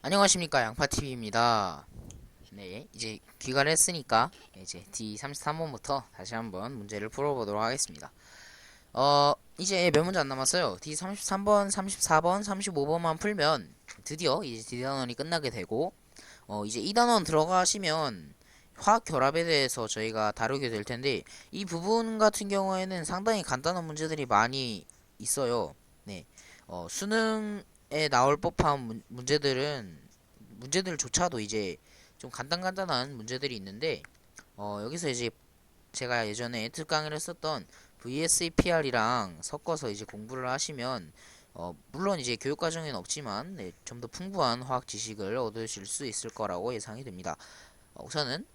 안녕하십니까, 양파TV입니다. 네, 이제 귀가를 했으니까 이제 D33번부터 다시 한번 문제를 풀어보도록 하겠습니다. 이제 몇 문제 안 남았어요. D33번, 34번, 35번만 풀면 드디어 이제 D단원이 끝나게 되고, 이제 2단원 들어가시면 화학 결합에 대해서 저희가 다루게 될 텐데, 이 부분 같은 경우에는 상당히 간단한 문제들이 많이 있어요. 네, 수능에 나올 법한 문제들조차도 이제 좀 간단간단한 문제들이 있는데, 여기서 이제 제가 예전에 특강을 했었던 VSEPR이랑 섞어서 이제 공부를 하시면, 물론 이제 교육과정에는 없지만, 네, 좀 더 풍부한 화학 지식을 얻으실 수 있을 거라고 예상이 됩니다. 우선은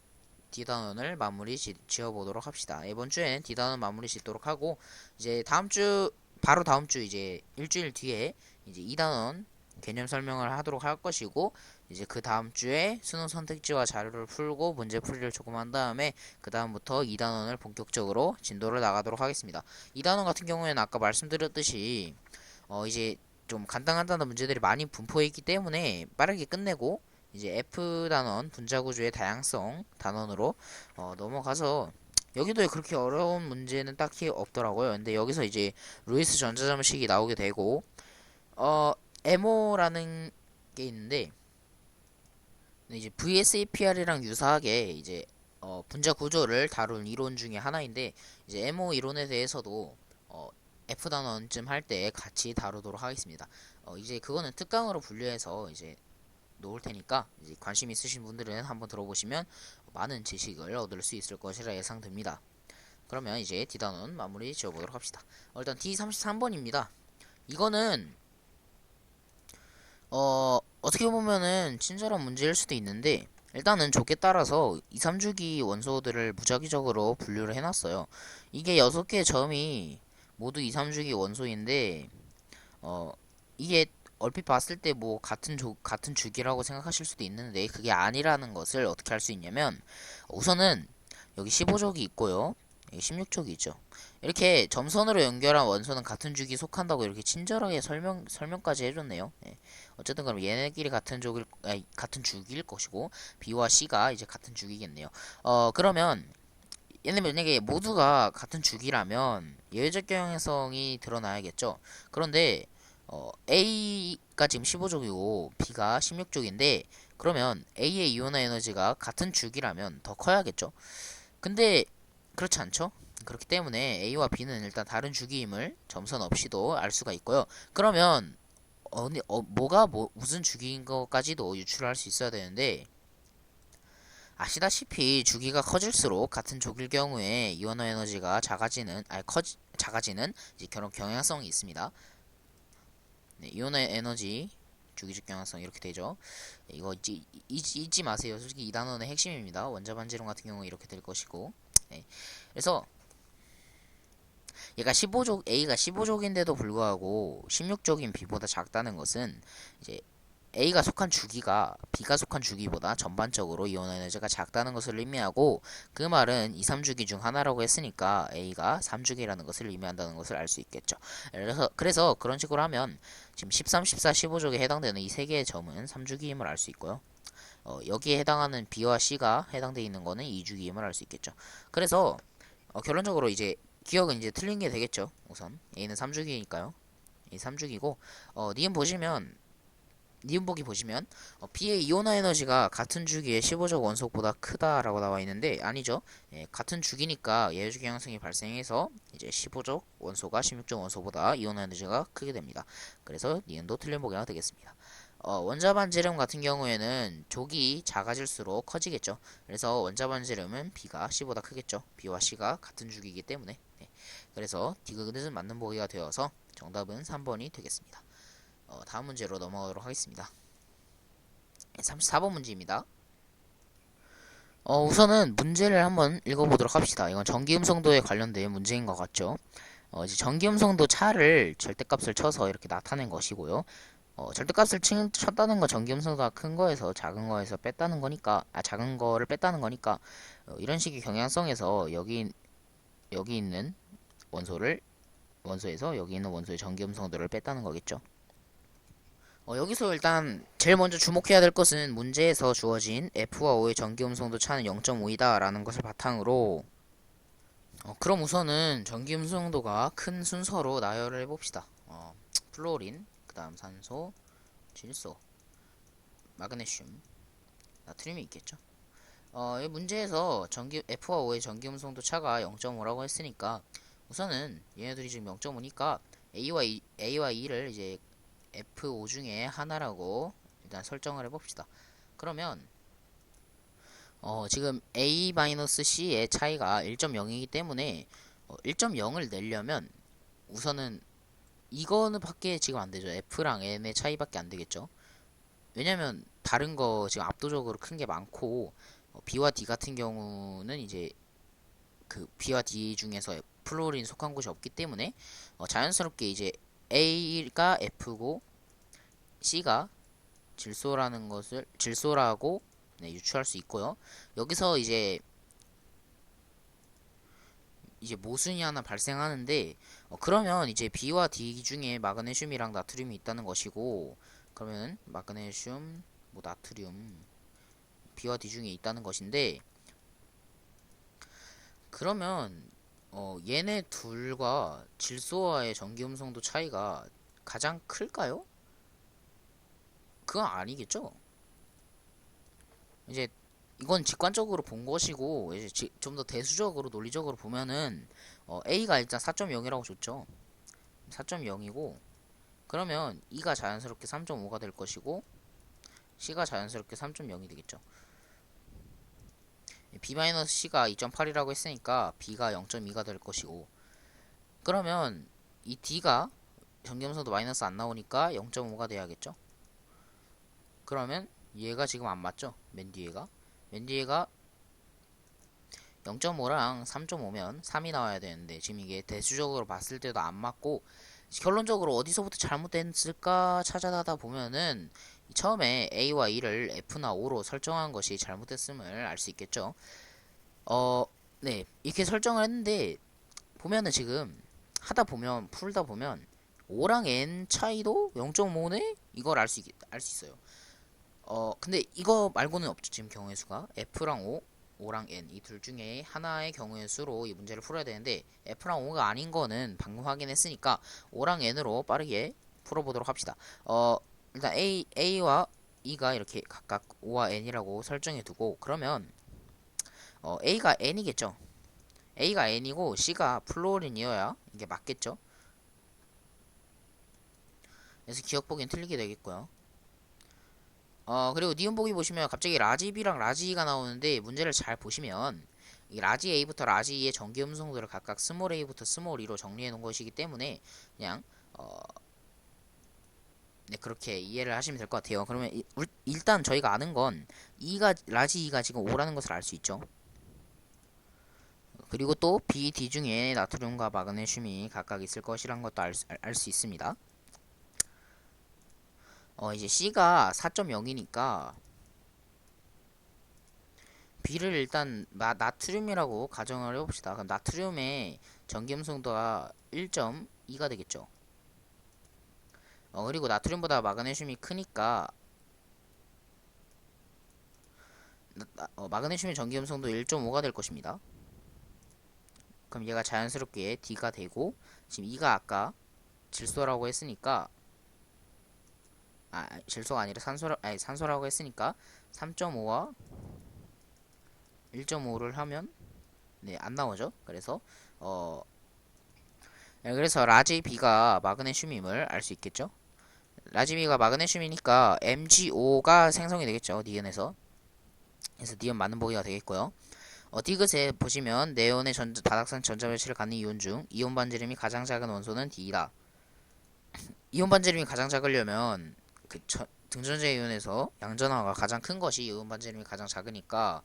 D단원을 마무리 지어보도록 합시다. 이번 주엔 D단원 마무리 짓도록 하고, 이제 바로 다음 주 이제 일주일 뒤에 이제 2단원 개념 설명을 하도록 할 것이고, 이제 그 다음 주에 수능 선택지와 자료를 풀고 문제 풀이를 조금 한 다음에 그 다음부터 2단원을 본격적으로 진도를 나가도록 하겠습니다. 2단원 같은 경우에는 아까 말씀드렸듯이 이제 좀 간단간단한 문제들이 많이 분포해 있기 때문에 빠르게 끝내고 이제 F 단원 분자구조의 다양성 단원으로 넘어가서, 여기도 그렇게 어려운 문제는 딱히 없더라고요. 근데 여기서 이제 루이스 전자점식이 나오게 되고, 어 MO라는 게 있는데, 이제 VSEPR이랑 유사하게 이제 분자 구조를 다룬 이론 중에 하나인데, 이제 MO 이론에 대해서도 어, F 단원쯤 할 때 같이 다루도록 하겠습니다. 이제 그거는 특강으로 분류해서 이제 놓을 테니까, 이제 관심 있으신 분들은 한번 들어보시면 많은 지식을 얻을 수 있을 것이라 예상됩니다. 그러면 이제 D 단원 마무리 지어보도록 합시다. 일단 D33번입니다. 이거는 어떻게 보면은 친절한 문제일 수도 있는데, 일단은 족에 따라서 2, 3주기 원소들을 무작위적으로 분류를 해놨어요. 이게 6개의 점이 모두 2, 3주기 원소인데, 어, 이게 얼핏 봤을 때 뭐 같은 주기라고 생각하실 수도 있는데, 그게 아니라는 것을 어떻게 할 수 있냐면, 우선은 여기 15족이 있고요. 여기 16족이 있죠. 이렇게 점선으로 연결한 원소는 같은 주기에 속한다고 이렇게 친절하게 설명까지 해줬네요. 예. 어쨌든 그럼 얘네끼리 같은 주기일 것이고, B와 C가 이제 같은 주기겠네요. 그러면 얘네 만약에 모두가 같은 주기라면 예외적 경향성이 드러나야겠죠. 그런데 A가 지금 15족이고 B가 16족인데, 그러면 A의 이온화 에너지가 같은 주기라면 더 커야겠죠. 근데 그렇지 않죠? 그렇기 때문에 A와 B는 일단 다른 주기임을 점선 없이도 알 수가 있고요. 그러면 무슨 주기인 것까지도 유출할 수 있어야 되는데, 아시다시피 주기가 커질수록 같은 족일 경우에 이온화 에너지가 작아지는 이제 그런 경향성이 있습니다. 네, 이온화 에너지 주기적 경향성 이렇게 되죠. 네, 이거 잊지 마세요. 솔직히 이 단원의 핵심입니다. 원자 반지름 같은 경우 이렇게 될 것이고. 네. 그래서 A가 15족인데도 불구하고 16족인 B보다 작다는 것은, 이제 A가 속한 주기가 B가 속한 주기보다 전반적으로 이온 에너지가 작다는 것을 의미하고, 그 말은 2, 3주기 중 하나라고 했으니까 A가 3주기라는 것을 의미한다는 것을 알 수 있겠죠. 그래서 그런 식으로 하면 지금 13, 14, 15족에 해당되는 이 세 개의 점은 3주기임을 알 수 있고요. 여기에 해당하는 B와 C가 해당되어 있는 것은 2주기임을 알 수 있겠죠. 그래서 결론적으로 이제 기억은 이제 틀린 게 되겠죠. 우선 A는 3주기니까요. A 3주기고, 니은 보기 보시면 B의 이온화 에너지가 같은 주기의 15족 원소보다 크다라고 나와 있는데, 아니죠. 예, 같은 주기니까 예외적 경향성이 발생해서 이제 15족 원소가 16족 원소보다 이온화 에너지가 크게 됩니다. 그래서 니은도 틀린 보기가 되겠습니다. 원자 반지름 같은 경우에는 족이 작아질수록 커지겠죠. 그래서 원자 반지름은 B가 C보다 크겠죠. B와 C가 같은 주기이기 때문에. 네. 그래서 디귿은 맞는 보기가 되어서 정답은 3번이 되겠습니다. 다음 문제로 넘어가도록 하겠습니다. 34번 문제입니다. 우선은 문제를 한번 읽어보도록 합시다. 이건 전기음성도에 관련된 문제인 것 같죠. 이제 전기음성도 차를 절대값을 쳐서 이렇게 나타낸 것이고요. 절대값을 쳤다는 건 전기음성도가 큰 거에서 작은 거에서 뺐다는 거니까, 작은 거를 뺐다는 거니까, 이런 식의 경향성에서 여기 있는 원소에서 여기 있는 원소의 전기음성도를 뺐다는 거겠죠. 여기서 일단 제일 먼저 주목해야 될 것은 문제에서 주어진 F와 O의 전기음성도 차는 0.5이다 라는 것을 바탕으로 그럼 우선은 전기음성도가 큰 순서로 나열을 해봅시다. 플로린, 그 다음 산소, 질소, 마그네슘, 나트륨이 있겠죠. 이 문제에서 F와 O의 전기음성도 차가 0.5라고 했으니까 우선은 얘네들이 지금 0.5니까 A와 E를 이제 F5 중에 하나라고 일단 설정을 해봅시다. 그러면 지금 A-C의 차이가 1.0이기 때문에 1.0을 내려면 우선은 이거는 밖에 지금 안 되죠. F랑 N의 차이밖에 안 되겠죠. 왜냐면 다른 거 지금 압도적으로 큰 게 많고 B와 D 같은 경우는 이제 그 B와 D 중에서 플로린 속한 곳이 없기 때문에 자연스럽게 이제 A가 F고 C가 질소라고 네, 유추할 수 있고요. 여기서 이제 모순이 하나 발생하는데 그러면 이제 B와 D 중에 마그네슘이랑 나트륨이 있다는 것이고 그러면 마그네슘 뭐 나트륨 B와 D 중에 있다는 것인데 그러면 얘네 둘과 질소와의 전기음성도 차이가 가장 클까요? 그건 아니겠죠? 이제 이건 직관적으로 본 것이고 이제 좀 더 대수적으로 논리적으로 보면은 A가 일단 4.0이라고 줬죠. 4.0이고 그러면 E가 자연스럽게 3.5가 될 것이고 C가 자연스럽게 3.0이 되겠죠. B-C가 2.8이라고 했으니까 B가 0.2가 될 것이고 그러면 이 D가 전기음성도 마이너스 안 나오니까 0.5가 돼야겠죠. 그러면 얘가 지금 안 맞죠? 맨 뒤에가 0.5랑 3.5면 3이 나와야 되는데 지금 이게 대수적으로 봤을 때도 안 맞고 결론적으로 어디서부터 잘못됐을까 찾아가다 보면은 처음에 A와 E를 F나 O로 설정한 것이 잘못됐음을 알 수 있겠죠. 네, 이렇게 설정을 했는데 보면은 지금 풀다 보면 O랑 N 차이도 0.5네? 이걸 알 수 있어요. 근데 이거 말고는 없죠. 지금 경우의 수가 F랑 O, O랑 N 이 둘 중에 하나의 경우의 수로 이 문제를 풀어야 되는데 F랑 O가 아닌 거는 방금 확인했으니까 O랑 N으로 빠르게 풀어보도록 합시다. 일단 A와 E가 이렇게 각각 O와 N이라고 설정해 두고 그러면 A가 N이겠죠. A가 N이고 C가 플로린이어야 이게 맞겠죠. 그래서 기억 보기엔 틀리게 되겠고요. 그리고 니은 보기 보시면 갑자기 라지 B랑 라지 E가 나오는데 문제를 잘 보시면 이 라지 A부터 라지 E의 전기 음성도를 각각 스몰 A부터 스몰 E로 정리해 놓은 것이기 때문에 그냥 네, 그렇게 이해를 하시면 될 것 같아요. 그러면 일단 저희가 아는 건 라지 E가 지금 5라는 것을 알 수 있죠. 그리고 또 B, D 중에 나트륨과 마그네슘이 각각 있을 것이란 것도 알 수 있습니다. 이제 C가 4.0이니까 B를 일단 나트륨이라고 가정을 해봅시다. 그럼 나트륨의 전기음성도가 1.2가 되겠죠. 그리고 나트륨보다 마그네슘이 크니까 마그네슘의 전기음성도 1.5가 될 것입니다. 그럼 얘가 자연스럽게 D가 되고 지금 E가 아까 질소라고 했으니까 질소가 아니라 산소라고 했으니까 3.5와 1.5를 하면 네, 안 나오죠. 그래서 라지 B가 마그네슘임을 알 수 있겠죠. 라지 B가 마그네슘이니까 MgO가 생성이 되겠죠. 니은에서. 그래서 니은 맞는 보기가 되겠고요. 디귿에 보시면 네온의 다락상 전자배치를 갖는 이온 중 이온 반지름이 가장 작은 원소는 D이다. 이온 반지름이 가장 작으려면 등전자 이온에서 양전하가 가장 큰 것이 이온 반지름이 가장 작으니까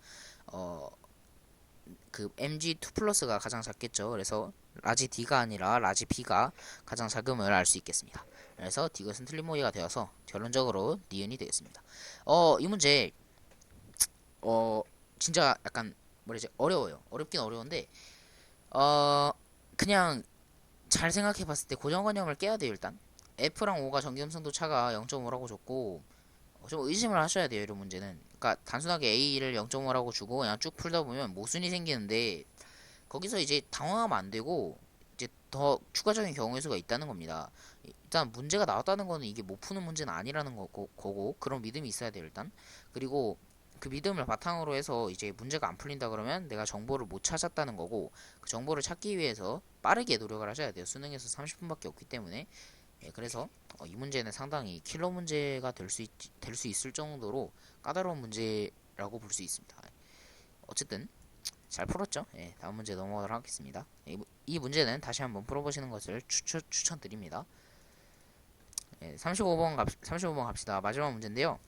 Mg2 플러스가 가장 작겠죠. 그래서 라지 D가 아니라 라지 B가 가장 작음을 알 수 있겠습니다. 그래서 디귿은 틀린 모의가 되어서 결론적으로 니은이 되겠습니다. 이 문제 진짜 약간 뭐라지 어려워요. 어렵긴 어려운데 그냥 잘 생각해봤을 때 고정관념을 깨야 돼요. 일단 F랑 O가 전기음성도 차가 0.5라고 줬고 좀 의심을 하셔야 돼요 이런 문제는. 그러니까 단순하게 A를 0.5라고 주고 그냥 쭉 풀다 보면 모순이 생기는데 거기서 이제 당황하면 안 되고 이제 더 추가적인 경우의 수가 있다는 겁니다. 일단 문제가 나왔다는 거는 이게 못 푸는 문제는 아니라는 거고 그런 믿음이 있어야 돼요 일단. 그리고 그 믿음을 바탕으로 해서 이제 문제가 안 풀린다 그러면 내가 정보를 못 찾았다는 거고 그 정보를 찾기 위해서 빠르게 노력을 하셔야 돼요. 수능에서 30분밖에 없기 때문에. 예, 그래서 이 문제는 상당히 킬러 문제가 될 수 있을 정도로 까다로운 문제라고 볼 수 있습니다. 어쨌든 잘 풀었죠? 예, 다음 문제 넘어가도록 하겠습니다. 이 문제는 다시 한번 풀어보시는 것을 추천드립니다. 예, 35번 갑시다. 마지막 문제인데요.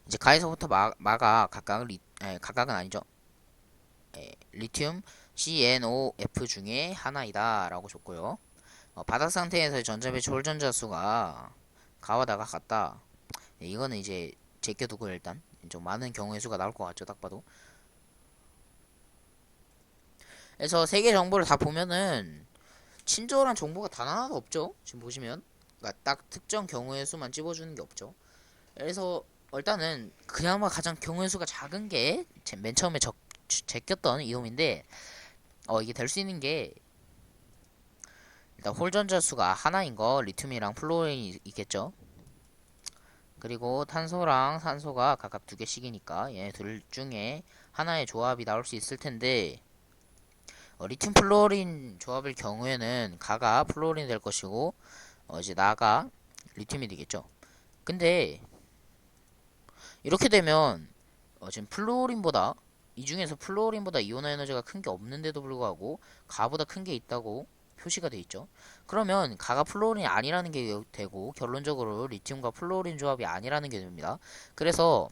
이제 가에서부터 마가 각각은 아니죠. 리튬 CNOF 중에 하나이다 라고 줬고요. 바닥 상태에서의 전자배치 홀전자 수가 가와 나가 같다. 이거는 이제 제껴두고 일단 좀 많은 경우의 수가 나올 것 같죠, 딱 봐도. 그래서 세계 정보를 다 보면은 친절한 정보가 단 하나도 없죠. 지금 보시면 그러니까 딱 특정 경우의 수만 찝어주는 게 없죠. 그래서 일단은 그나마 가장 경우의 수가 작은 게 맨 처음에 제꼈던 이놈인데 이게 될 수 있는 게 일단 홀전자 수가 하나인 거 리튬이랑 플루오린이 있겠죠. 그리고 탄소랑 산소가 각각 두 개씩이니까 얘 둘 중에 하나의 조합이 나올 수 있을 텐데 리튬 플루오린 조합일 경우에는 가가 플루오린이 될 것이고 이제 나가 리튬이 되겠죠. 근데 이렇게 되면 지금 플루오린보다 이 중에서 플루오린보다 이온화 에너지가 큰 게 없는데도 불구하고 가보다 큰 게 있다고 표시가 돼 있죠. 그러면 가가 플루오린이 아니라는 게 되고 결론적으로 리튬과 플루오린 조합이 아니라는 게 됩니다. 그래서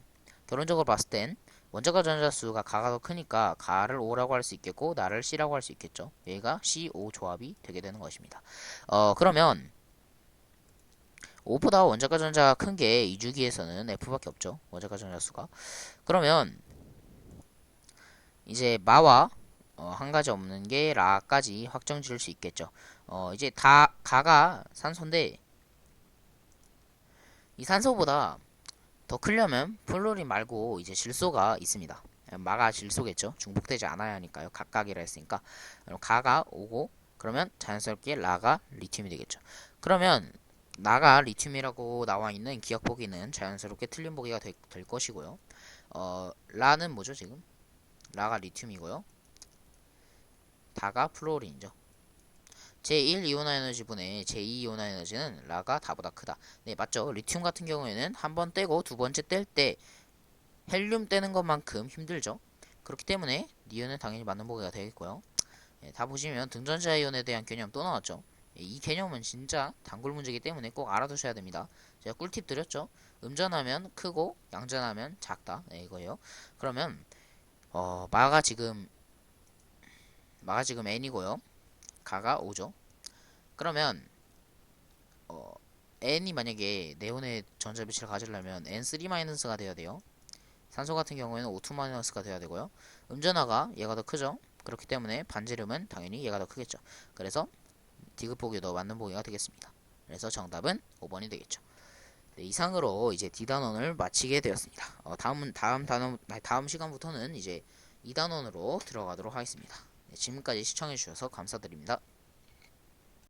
결론적으로 봤을 땐 원자과 전자수가 가가 더 크니까 가를 O라고 할 수 있겠고 나를 C라고 할 수 있겠죠. 얘가 CO 조합이 되게 되는 것입니다. 그러면 O보다 원자과 전자가 큰 게 이 주기에서는 F밖에 없죠. 원자과 전자수가. 그러면 이제 마와 한 가지 없는 게 라까지 확정 지을 수 있겠죠. 이제 다 가가 산소인데 이 산소보다 더 크려면 플루린 말고 이제 질소가 있습니다. 마가 질소겠죠. 중복되지 않아야 하니까요. 각각이라 했으니까. 그럼 가가 오고 그러면 자연스럽게 라가 리튬이 되겠죠. 그러면 나가 리튬이라고 나와 있는 기억 보기는 자연스럽게 틀린 보기가 될 것이고요. 라는 뭐죠 지금? 라가 리튬이고요. 다가 플루오린이죠. 제1 이온화 에너지 분의 제2 이온화 에너지는 라가 다보다 크다. 네, 맞죠. 리튬 같은 경우에는 한 번 떼고 두 번째 뗄 때 헬륨 떼는 것만큼 힘들죠. 그렇기 때문에 니은은 당연히 맞는 보기가 되겠고요. 네, 다 보시면 등전자 이온에 대한 개념 또 나왔죠. 네, 이 개념은 진짜 단골 문제이기 때문에 꼭 알아두셔야 됩니다. 제가 꿀팁 드렸죠. 음전하면 크고 양전하면 작다. 네, 이거예요. 그러면 마가 지금 n이고요. 가가 5죠. 그러면 n이 만약에 네온의 전자배치를 가지려면 n3-가 돼야 돼요. 산소 같은 경우에는 O2-가 돼야 되고요. 음전하가 얘가 더 크죠. 그렇기 때문에 반지름은 당연히 얘가 더 크겠죠. 그래서 디귿 보기도 더 맞는 보기가 되겠습니다. 그래서 정답은 5번이 되겠죠. 네, 이상으로 이제 D단원을 마치게 되었습니다. 다음 시간부터는 이제 2단원으로 들어가도록 하겠습니다. 네, 지금까지 시청해주셔서 감사드립니다.